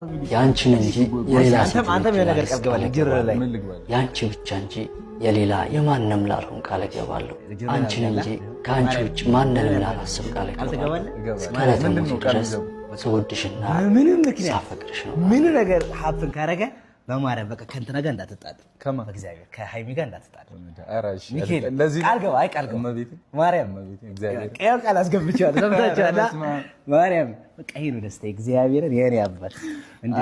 ያንቺን እንጂ የሌላ ሴት አንተም የነገር ቃል ገባለህ ጅር ላይ ያንቺ ብቻ እንጂ የሌላ የማንንም ላልሆን ቃል ገባለሁ አንቺን እንጂ ካንቺ ውጭ ማንንም ላላስብ ቃል ገባለሁ እስከለተሞት ድረስ ስወድሽና ምንም ምክንያት ሳፈቅርሽ ነው ምን ነገር ሀፕን ካረገ በማርያም በቃ ከእንትና ጋር እንዳትጣሉ በእግዚአብሔር ከሃይሚ ጋር እንዳትጣሉ አራሽ ለዚህ ቃል ገባ ቃል ገባ ማርያም ቀየው ቃል አስገብቻለሁ ሰምታችኋል ማርያም በቃ ይሄ ነው ደስታ እግዚአብሔርን የኔ አባት እንዴ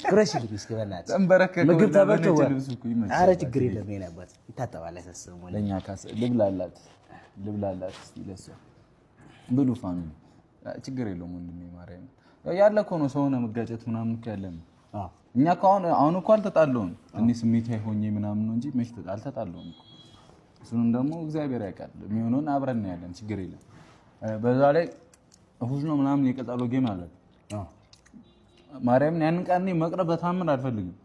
ኩረሽ ልጅ እስከበናት ተንበረከከ ምግብ ተበልቶ አረ ችግር የለም የኔ አባት ይታጠባል አይሰስም ለኛ ካስ ልብላላት እስቲ ለሷ ብሉ ፋሚሊ ችግር የለውም ወንድሜ ማርያም ያለ እኮ ነው ሰው ነው መጋጨት ምናምን ያለን እኛ አሁን እኮ አልተጣለውም እኔ ስሜታዊ ሆኜ ምናምን ነው እንጂ መች አልተጣለውም እኮ እሱንም ደግሞ እግዚአብሔር ያውቃል የሚሆነውን አብረን ያለን ችግር የለም በዛ ላይ እሁድ ነው ምናምን የቀጣሎ ጌም አለ ማርያምን ያንን ቀን እኔ መቅረብ በታምር አልፈልግም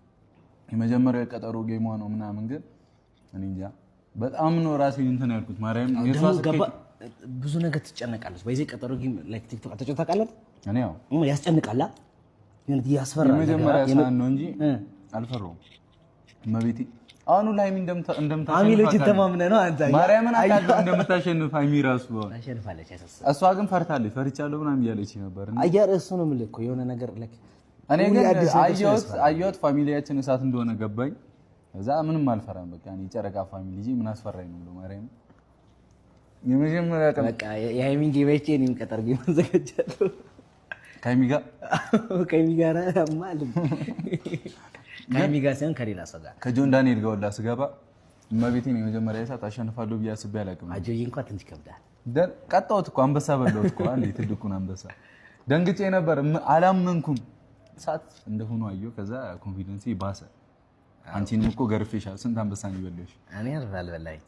የመጀመሪያው የቀጠሮ ጌሟ ነው ምናምን ግን እኔ እንጃ በጣም ነው ራሴን እንትን ያልኩት ማርያምን የሷስ ብዙ ነገር ትጨነቃለች በዚህ ቀጠሮ ጌም ላይክ ቲክቶክ አትጨነቃለህ እኔ ያው ያስጨንቃላ ያስፈራል የመጀመሪያ ሰዓት ነው እንጂ አልፈራውም መቤቴ አሁን ላይ እንደምታሸንፍ አሚሎች ተማምነ ነው አንተ ማርያምን አቃል እንደምታሸንፍ አይሚ ራሱ ታሸንፋለች እሷ ግን ፈርታለች ፈርቻለሁ ምናምን እያለች ነበር አየር እሱ ነው የምልህ እኮ የሆነ ነገር ለክ እኔ ግን አየሁት ፋሚሊያችን እሳት እንደሆነ ገባኝ እዛ ምንም አልፈራም በቃ እኔ ጨረቃ ፋሚሊ እንጂ ምን አስፈራኝ ነው ማርያም የመጀመሪያ ቀን በቃ የሃይሚን ጌበቼ እኔም ቀጠር ጌም አዘጋጃለሁ ከሃይሚ ጋር ማለት ከሃይሚ ጋር ሳይሆን ከሌላ ሰው ጋር ከጆን ዳንኤል ጋር ወላ ስገባ እመቤቴን የመጀመሪያ ሰዓት አሸንፋለሁ ብዬ አስቤ አላውቅም አጆዬ እንኳን ትንሽ ከብዳል ቀጣሁት እኮ አንበሳ በላሁት እኮ አንዴ ትልቁን አንበሳ ደንግጬ ነበር አላመንኩም ሰዓት እንደሆነ አየሁ ከዛ ኮንፊደንስ ባሰ አንቺንም እኮ ገርፌሻል ስንት አንበሳ ነው ይበልሽ እኔ አልበላኝ